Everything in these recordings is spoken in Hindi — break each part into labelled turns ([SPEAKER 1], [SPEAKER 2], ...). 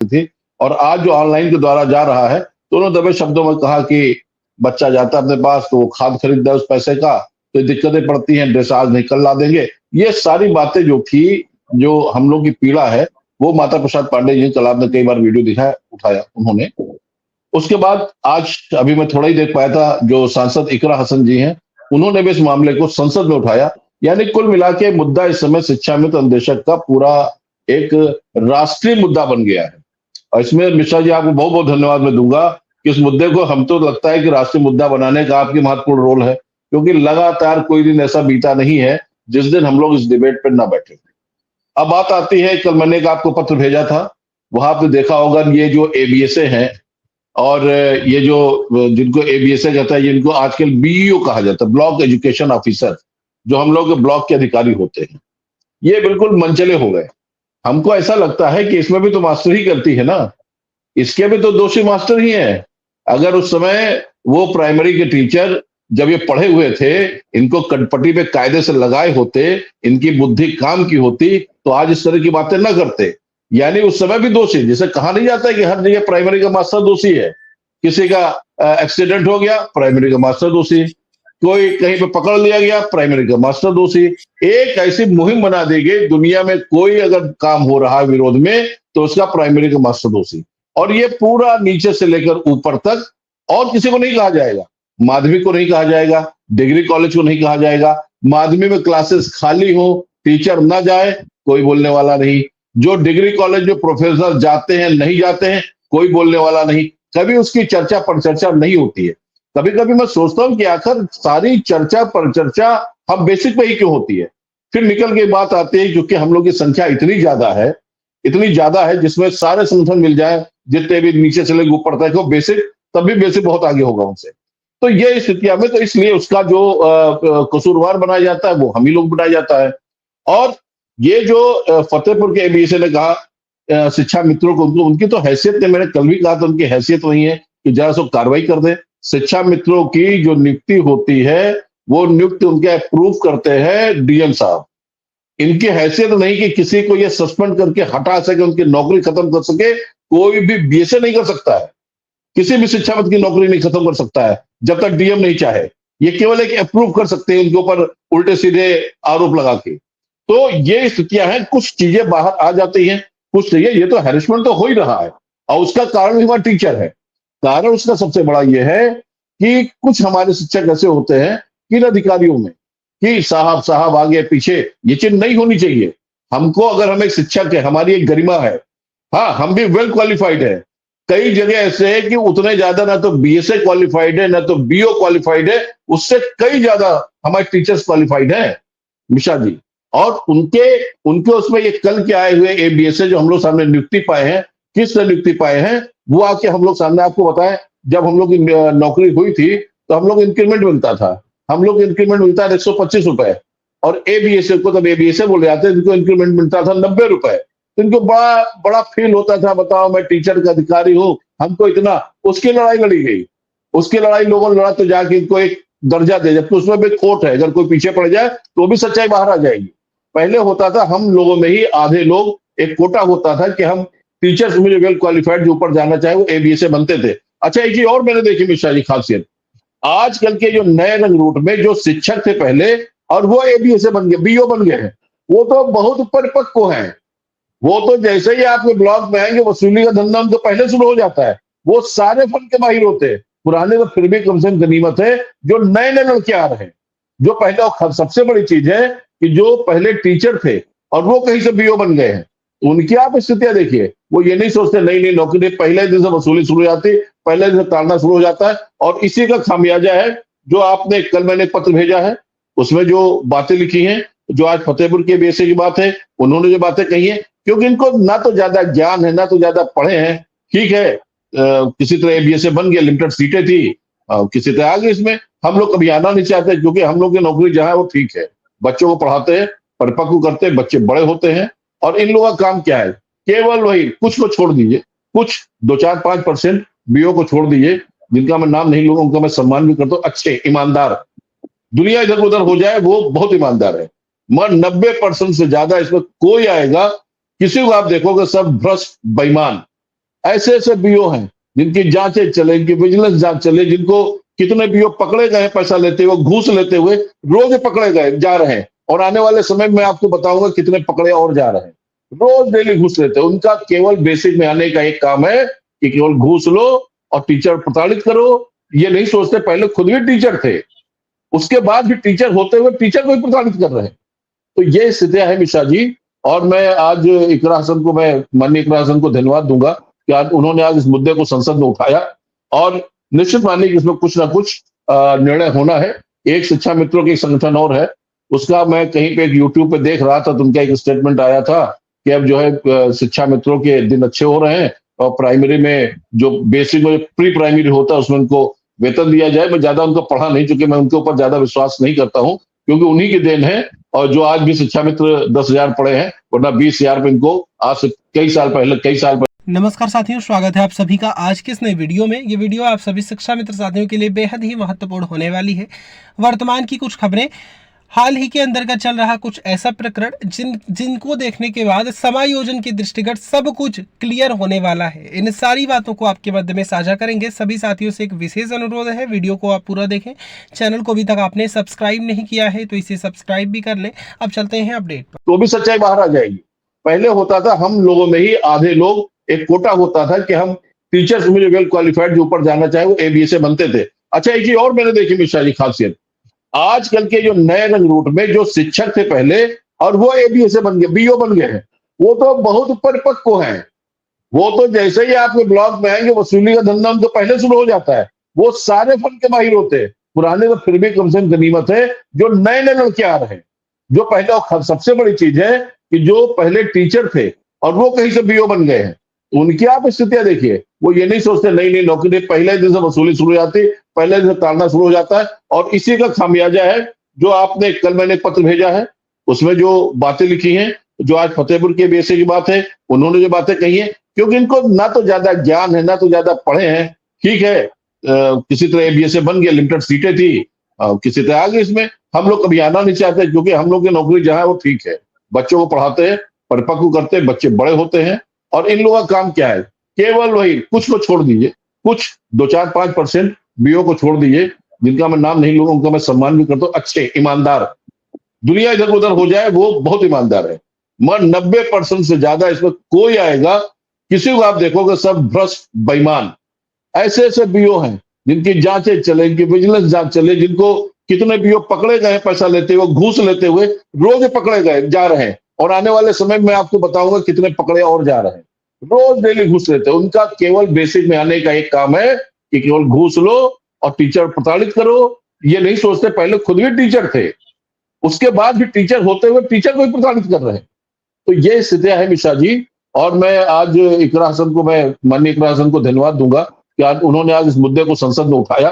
[SPEAKER 1] थी, और आज जो ऑनलाइन के द्वारा जा रहा है, तो उन्होंने दबे शब्दों में कहा कि बच्चा जाता है अपने पास तो वो खाद खरीदता है उस पैसे का, तो दिक्कतें पड़ती हैं, ड्रेस आज नहीं कल ला देंगे। ये सारी बातें जो थी, जो हम लोग की पीड़ा है, वो माता प्रसाद पांडे जी, कल आपने कई बार वीडियो दिखाया, उठाया उन्होंने। उसके बाद आज अभी मैं थोड़ा ही देख पाया था, जो सांसद इकरा हसन जी हैं, उन्होंने भी इस मामले को संसद में उठाया। यानी कुल मिला के मुद्दा इस समय शिक्षा मित्र अन्वेषक का पूरा एक राष्ट्रीय मुद्दा बन गया है। और इसमें मिश्रा जी, आपको बहुत बहुत धन्यवाद मैं दूंगा कि इस मुद्दे को, हम तो लगता है कि राष्ट्रीय मुद्दा बनाने का आपकी महत्वपूर्ण रोल है, क्योंकि लगातार कोई दिन ऐसा बीता नहीं है जिस दिन हम लोग इस डिबेट पर ना बैठे। अब बात आती है, कल मैंने एक आपको पत्र भेजा था, वहां आपने देखा होगा, ये जो एबीएसए हैं, और ये जो जिनको एबीएसए कहता है, जिनको आजकल बीईओ कहा जाता है, ब्लॉक एजुकेशन ऑफिसर, जो हम लोग ब्लॉक के अधिकारी होते हैं, ये बिल्कुल मनचले हो गए। हमको ऐसा लगता है कि इसमें भी तो मास्टर ही गलती है ना, इसके भी तो दोषी मास्टर ही हैं। अगर उस समय वो प्राइमरी के टीचर जब ये पढ़े हुए थे, इनको कटपटी पे कायदे से लगाए होते, इनकी बुद्धि काम की होती, तो आज इस तरह की बातें ना करते। यानी उस समय भी दोषी, जिसे कहा नहीं जाता है कि हर जगह प्राइमरी का मास्टर दोषी है। किसी का एक्सीडेंट हो गया, प्राइमरी का मास्टर दोषी। कोई कहीं पे पकड़ लिया गया, प्राइमरी का मास्टर दोषी। एक ऐसी मुहिम बना दी गई, दुनिया में कोई अगर काम हो रहा है विरोध में, तो उसका प्राइमरी का मास्टर दोषी। और ये पूरा नीचे से लेकर ऊपर तक, और किसी को नहीं कहा जाएगा। माध्यमिक को नहीं कहा जाएगा, डिग्री कॉलेज को नहीं कहा जाएगा। माध्यमिक में क्लासेस खाली हो, टीचर ना जाए, कोई बोलने वाला नहीं। जो डिग्री कॉलेज में प्रोफेसर जाते हैं, नहीं जाते हैं, कोई बोलने वाला नहीं। कभी उसकी चर्चा पर चर्चा नहीं होती है। कभी कभी मैं सोचता हूं कि आखिर सारी चर्चा पर चर्चा हम बेसिक पे ही क्यों होती है। फिर निकल के बात आती है, क्योंकि हम लोग की संख्या इतनी ज्यादा है, जिसमें सारे संगठन मिल जाए, जितने भी नीचे से लेकर ऊपर तक हो, बेसिक, तब भी बेसिक बहुत आगे होगा उनसे। तो ये स्थितियां में, तो इसलिए उसका जो कसूरवार बनाया जाता है, वो हम ही लोग बनाया जाता है। और ये जो फतेहपुर के एबीएसए ने कहा शिक्षा मित्रों को, उनकी तो हैसियत ने, मैंने कल भी कहा था, उनकी हैसियत नहीं है कि जरा सो कार्रवाई कर दे। शिक्षा मित्रों की जो नियुक्ति होती है, वो नियुक्ति उनके अप्रूव करते हैं डीएम साहब। इनकी हैसियत नहीं कि किसी को ये सस्पेंड करके हटा सके, उनकी नौकरी खत्म कर सके। कोई भी बीएसए नहीं कर सकता है, किसी भी शिक्षा मित्र की नौकरी नहीं खत्म कर सकता है जब तक डीएम नहीं चाहे। ये केवल एक अप्रूव कर सकते हैं, उनके ऊपर उल्टे सीधे आरोप लगा के। तो ये स्थितियां हैं, कुछ चीजें बाहर आ जाती हैं, कुछ नहीं है। ये तो हैरेसमेंट तो हो ही रहा है, और उसका कारण भी हमारा टीचर है। कारण उसका सबसे बड़ा ये है कि कुछ हमारे शिक्षक ऐसे होते हैं किन अधिकारियों में कि साहब साहब आगे पीछे, ये चीज नहीं होनी चाहिए। हमको, अगर हम एक शिक्षक है, हमारी एक गरिमा है, हाँ, हम भी वेल क्वालिफाइड है। कई जगह ऐसे है कि उतने ज्यादा ना तो बीएसए क्वालिफाइड है, ना तो बीओ क्वालिफाइड है, उससे कई ज्यादा हमारे टीचर्स क्वालिफाइड है मिश्रा जी। और उनके उसमें ये कल के आए हुए एबीएसए जो हम लोग सामने नियुक्ति पाए हैं, किस तरह नियुक्ति पाए हैं, वो आके हम लोग सामने आपको बताएं। जब हम लोग की नौकरी हुई थी, तो हम लोग इंक्रीमेंट मिलता था, हम लोग इंक्रीमेंट मिलता है 125 रुपए, और एबीएसए को, तब एबीएसए बोले जाते हैं, इनको इंक्रीमेंट मिलता था 90 रुपए। तो इनको बड़ा बड़ा फील होता था, बताओ मैं टीचर का अधिकारी हूं, हमको इतना। उसकी लड़ाई लड़ी गई, उसकी लड़ाई लोगों ने लड़ा, तो जाके इनको एक दर्जा दे, जबकि उसमें भी खोट है। अगर कोई पीछे पड़ जाए तो भी सच्चाई बाहर आ जाएगी। पहले होता था, हम लोगों में ही आधे लोग, एक कोटा होता था कि हम टीचर्स में जो वेल क्वालिफाइड जो ऊपर जाना चाहे, वो एबीएसए बनते थे। अच्छा, एक चीज और मैंने देखी मिश्रा जी, खासियत, आजकल के जो नए रंग रूट में जो शिक्षक थे पहले, और वो एबीएसए बन गए, बीओ बन गए हैं, वो तो बहुत परिपक्व हैं। वो तो जैसे ही आपके ब्लॉक में आएंगे, वसूली का धंधा उनको पहले शुरू हो जाता है। वो सारे फन के माहिर होते हैं। पुराने तो फिर भी कम से कम गनीमत है, जो नए नए लड़के आ रहे हैं, जो पहले, और सबसे बड़ी चीज है कि जो पहले टीचर थे और वो कहीं से बीओ बन गए हैं, उनकी आप स्थितियां देखिए। वो ये नहीं सोचते नई नई नौकरी, पहले दिन से वसूली शुरू हो जाती, पहले दिन से ताड़ना शुरू हो जाता है। और इसी का खामियाजा है जो आपने, कल मैंने पत्र भेजा है, उसमें जो बातें लिखी हैं, जो आज फतेहपुर के एबीएसए की बात है, उन्होंने जो बातें कही है, क्योंकि इनको ना तो ज्यादा ज्ञान है, ना तो ज्यादा पढ़े हैं। ठीक है, किसी तरह एबीएसए बन गया, लिमिटेड सीटें थी, किसी तरह आगे इसमें हम लोग कभी आना नहीं चाहते, क्योंकि हम लोग की नौकरी जहां है वो ठीक है, बच्चों को पढ़ाते हैं, परिपक्व करते हैं, बच्चे बड़े होते हैं। और इन लोगों का काम क्या है, केवल वही, कुछ को छोड़ दीजिए, कुछ 2-4-5% बीओ को छोड़ दीजिए, जिनका मैं नाम नहीं लूंगा, उनका मैं सम्मान भी करता हूँ, अच्छे ईमानदार, दुनिया इधर उधर हो जाए, वो बहुत ईमानदार है। मगर 90% से ज्यादा इसमें कोई आएगा, किसी को आप देखोगे सब भ्रष्ट बेईमान, ऐसे ऐसे बीओ हैं जिनकी जांचें चले, इनकी विजिलेंस जांच चले, जिनको कितने बीओ पकड़े गए पैसा लेते हुए, घूस लेते हुए, रोज पकड़े गए जा रहे हैं। और आने वाले समय में आपको बताऊंगा कितने पकड़े और जा रहे हैं। रोज डेली घूस लेते हैं। उनका केवल बेसिक में आने का एक काम है कि केवल घूस लो और टीचर प्रताड़ित करो। ये नहीं सोचते, पहले खुद भी टीचर थे, उसके बाद भी टीचर होते हुए टीचर को ही प्रताड़ित कर रहे हैं। तो ये स्थितियां है मिश्रा जी। और मैं आज इकरा हसन को, मैं माननीय इकरा हसन को धन्यवाद दूंगा कि आज उन्होंने आज इस मुद्दे को संसद में उठाया। और निश्चित मानिए कि इसमें कुछ ना कुछ निर्णय होना है। एक शिक्षा मित्रों की संगठन और है, उसका मैं कहीं पे एक यूट्यूब पे देख रहा था, तो उनका एक स्टेटमेंट आया था कि अब जो है शिक्षा मित्रों के दिन अच्छे हो रहे हैं और प्राइमरी में जो बेसिक में प्री प्राइमरी होता है उसमें उनको वेतन दिया जाए। मैं ज्यादा उनको पढ़ा नहीं, चूंकि मैं उनके ऊपर ज्यादा विश्वास नहीं करता हूं, क्योंकि उन्हीं की देन है। और जो आज भी शिक्षा मित्र 10,000 पढ़े हैं, वरना 20,000 पे इनको आज से कई साल पहले।
[SPEAKER 2] नमस्कार साथियों, स्वागत है आप सभी का आज के इस नए वीडियो में। ये वीडियो आप सभी शिक्षा मित्र साथियों के लिए बेहद ही महत्वपूर्ण होने वाली है। वर्तमान की कुछ खबरें, हाल ही के अंदर का चल रहा कुछ ऐसा प्रकरण जिनको देखने के बाद समायोजन के दृष्टिगत सब कुछ क्लियर होने वाला है। इन सारी बातों को आपके मध्य में साझा करेंगे। सभी साथियों से एक विशेष अनुरोध है, वीडियो को आप पूरा देखें। चैनल को अभी तक आपने सब्सक्राइब नहीं किया है तो इसे सब्सक्राइब भी कर लें। अब चलते हैं अपडेट पर।
[SPEAKER 1] तो भी सच्चाई बाहर आ जाएगी। पहले होता था हम लोगों में ही आधे लोग, एक कोटा होता था कि हम टीचर्स में जो वेल क्वालिफाइड जो ऊपर जाना चाहे वो एबीए से बनते थे। अच्छा, एक चीज और मैंने देखी मिश्रा जी खासियत, आजकल के जो नए रंग रूट में जो शिक्षक थे पहले और वो एबीए से बन गए, बीओ बन गए हैं, वो तो बहुत परिपक्व हैं। वो तो जैसे ही आपके ब्लॉक में आएंगे वसूली का धंधा उनको पहले शुरू हो जाता है। वो सारे फन के माहिर होते हैं। पुराने तो फिर भी कम से कम गनीमत है जो नए नए लड़के आ रहे हैं। जो पहले, और सबसे बड़ी चीज है कि जो पहले टीचर थे और वो कहीं से बीओ बन गए हैं, तो उनकी आप स्थितियां देखिए। वो ये नहीं सोचते नई नई नौकरी, पहले दिन से वसूली शुरू हो जाती, पहले दिन से ताड़ना शुरू हो जाता है। और इसी का खामियाजा है जो आपने, कल मैंने एक पत्र भेजा है, उसमें जो बातें लिखी हैं, जो आज फतेहपुर के बीएसए की बात है, उन्होंने जो बातें कही है, क्योंकि इनको ना तो ज्यादा ज्ञान है ना तो ज्यादा पढ़े हैं। ठीक है, किसी तरह बीएसए बन गया, लिमिटेड सीटें थी, किसी तरह आगे इसमें हम लोग कभी आना नहीं चाहते, क्योंकि हम लोग की नौकरी जहां है वो ठीक है, बच्चों को पढ़ाते हैं, परिपक्व करते हैं, बच्चे बड़े होते हैं। और इन लोगों का काम क्या है, केवल वही, कुछ को छोड़ दीजिए, कुछ 2-4-5% बीओ को छोड़ दीजिए, जिनका मैं नाम नहीं लूंगा, उनका मैं सम्मान भी करता हूँ, अच्छे ईमानदार, दुनिया इधर उधर हो जाए वो बहुत ईमानदार है। मगर 90% से ज्यादा इसमें कोई आएगा, किसी को आप देखोगे सब भ्रष्ट बेईमान। ऐसे ऐसे बीओ हैं जिनकी जांचें चले, इनकी विजिलेंस जांच चले, जिनको कितने बीओ पकड़े गए पैसा लेते हुए, घूस लेते हुए, रोज पकड़े गए जा रहे हैं। और आने वाले समय में आपको बताऊंगा कितने पकड़े और जा रहे हैं। रोज डेली घूस लेते हैं। उनका केवल बेसिक में आने का एक काम है कि केवल घूस लो और टीचर प्रताड़ित करो। ये नहीं सोचते, पहले खुद भी टीचर थे, उसके बाद भी टीचर होते हुए टीचर को ही प्रताड़ित कर रहे हैं। तो ये स्थितियां है मिश्रा जी। और मैं आज इकरा हसन को, मैं माननीय इकरा हसन को धन्यवाद दूंगा कि आज उन्होंने आज इस मुद्दे को संसद में उठाया।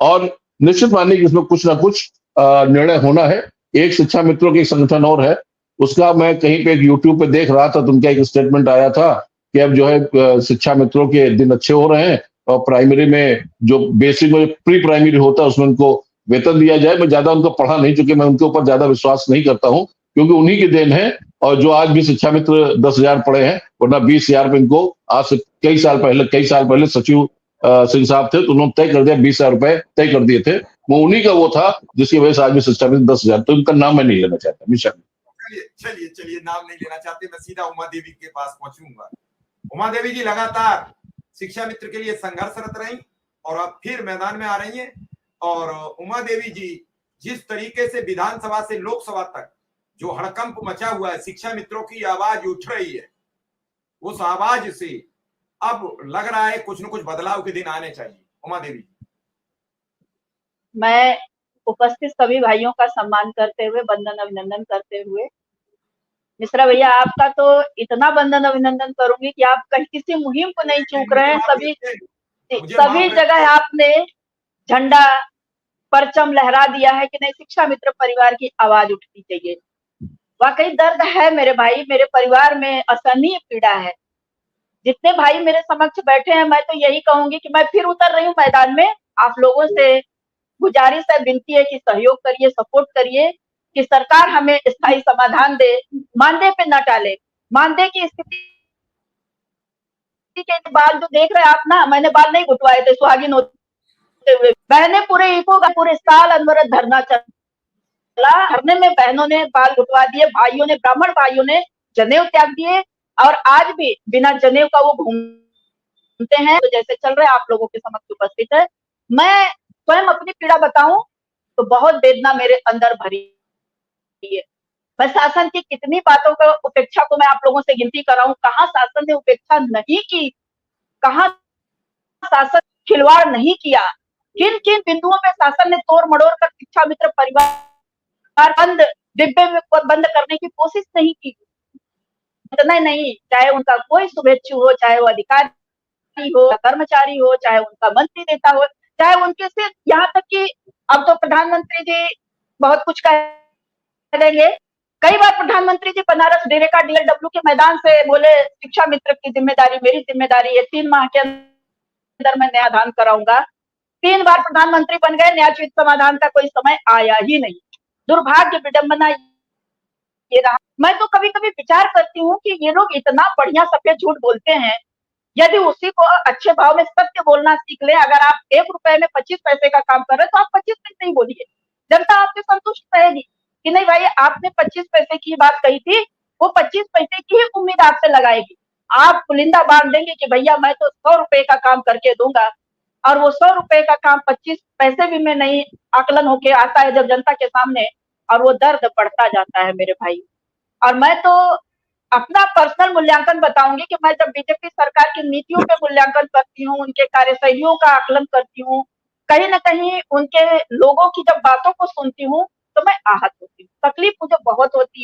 [SPEAKER 1] और निश्चित मानिए कि इसमें कुछ ना कुछ निर्णय होना है। एक शिक्षा मित्रों की संगठन और है, उसका मैं कहीं पे एक यूट्यूब पे देख रहा था, तो उनका एक स्टेटमेंट आया था कि अब जो है शिक्षा मित्रों के दिन अच्छे हो रहे हैं और प्राइमरी में जो बेसिक में प्री प्राइमरी होता है उसमें उनको वेतन दिया जाए। मैं ज्यादा उनको पढ़ा नहीं, चूंकि मैं उनके ऊपर ज्यादा विश्वास नहीं करता हूं, क्योंकि उन्हीं की देन है। और जो आज भी शिक्षा मित्र 10,000 पढ़े हैं, वरना 20,000 पे इनको आज से कई साल पहले सचिव सिंह साहब थे, तो उन्होंने तय कर दिया, 20,000 रुपए तय कर दिए थे। वो उन्हीं का वो था जिसकी वजह से आज भी शिक्षा मित्र 10,000। तो इनका नाम मैं नहीं लेना चाहता मिश्रा।
[SPEAKER 3] चलिए नाम नहीं लेना चाहते, मैं सीधा उमा देवी के पास पहुंचूंगा। उमा देवी जी लगातार शिक्षा मित्र के लिए संघर्षरत रही और अब फिर मैदान में आ रही हैं। और उमा देवी जी, जिस तरीके से विधानसभा से लोकसभा तक जो हड़कंप मचा हुआ है, शिक्षा मित्रों की आवाज उठ रही है, उस आवाज से अब लग रहा है कुछ न कुछ बदलाव के दिन आने चाहिए। उमा देवी,
[SPEAKER 4] मैं उपस्थित सभी भाइयों का सम्मान करते हुए, वंदन अभिनंदन करते हुए, मिश्रा भैया आपका तो इतना वंदन अभिनंदन करूंगी कि आप कहीं किसी मुहिम को नहीं चूक रहे हैं। सभी जगह आपने झंडा परचम लहरा दिया है कि नहीं, शिक्षा मित्र परिवार की आवाज उठनी चाहिए। वाकई दर्द है मेरे भाई, मेरे परिवार में असहनीय पीड़ा है। जितने भाई मेरे समक्ष बैठे हैं, मैं तो यही कहूंगी कि मैं फिर उतर रही हूँ मैदान में। आप लोगों से गुजारिश है, विनती है कि सहयोग करिए, सपोर्ट करिए कि सरकार हमें स्थायी समाधान दे, मानदेय पे न टाले। मानदेय की स्थिति किसी के बाल जो देख रहे हैं आप ना, मैंने बाल नहीं गुटवाए थे सुहागिन होते हुए। बहनें पूरे इको का पूरे साल अनवरत धरना चला, धरने में बहनों ने बाल गुटवा दिए, भाइयों ने, ब्राह्मण भाइयों ने जनेऊ त्याग दिए और आज भी बिना जनेऊ का वो घूमते हैं। तो जैसे चल रहे आप लोगों के समक्ष उपस्थित है। मैं स्वयं अपनी पीड़ा बताऊं तो बहुत वेदना मेरे अंदर भरी है। मैं शासन की कितनी बातों का उपेक्षा को मैं आप लोगों से गिनती कर रहा हूं, कहां शासन ने उपेक्षा नहीं की, कहां शासन खिलवाड़ नहीं किया, किन किन बिंदुओं में शासन ने तोड़ मड़ोड़ कर शिक्षा मित्र परिवार बंद डिब्बे में बंद करने की कोशिश नहीं की। इतना नहीं, चाहे उनका कोई शुभेच्छु हो, चाहे वो अधिकारी हो, कर्मचारी हो, चाहे उनका मंत्री नेता हो, चाहे उनके से यहाँ तक कि अब तो प्रधानमंत्री जी बहुत कुछ कह देंगे। कई बार प्रधानमंत्री जी बनारस डेरे का DLW के मैदान से बोले शिक्षा मित्र की जिम्मेदारी मेरी जिम्मेदारी है, 3 माह के अंदर मैं न्यायदान कराऊंगा। 3 बार प्रधानमंत्री बन गए, न्यायोचित समाधान का कोई समय आया ही नहीं। दुर्भाग्य, विडंबना ये रहा। मैं तो कभी कभी विचार करती हूँ कि ये लोग इतना बढ़िया सफेद झूठ बोलते हैं, यदि उसी को अच्छे भाव में सत्य बोलना सीख ले। अगर आप 1 रुपए में 25 पैसे का काम कर रहे हैं तो आप 25 पैसे ही बोलिए, जनता आपसे संतुष्ट रहेगी कि नहीं भाई आपने 25 पैसे की बात कही थी, वो 25 पैसे की ही उम्मीद आपसे लगाएगी। आप पुलिंदा बांध देंगे कि भैया मैं तो 100 रुपए का काम करके दूंगा, और वो 100 रुपए का काम 25 पैसे भी में नहीं आकलन होके आता है जब जनता के सामने, और वो दर्द बढ़ता जाता है मेरे भाई। और मैं तो अपना पर्सनल मूल्यांकन बताऊंगी कि मैं जब बीजेपी सरकार की नीतियों पे मूल्यांकन करती हूँ, उनके कार्यशैलियों का आकलन करती हूँ, कहीं ना कहीं उनके लोगों की जब बातों को सुनती हूँ तो मैं आहत होती हूँ, तकलीफ मुझे बहुत होती है।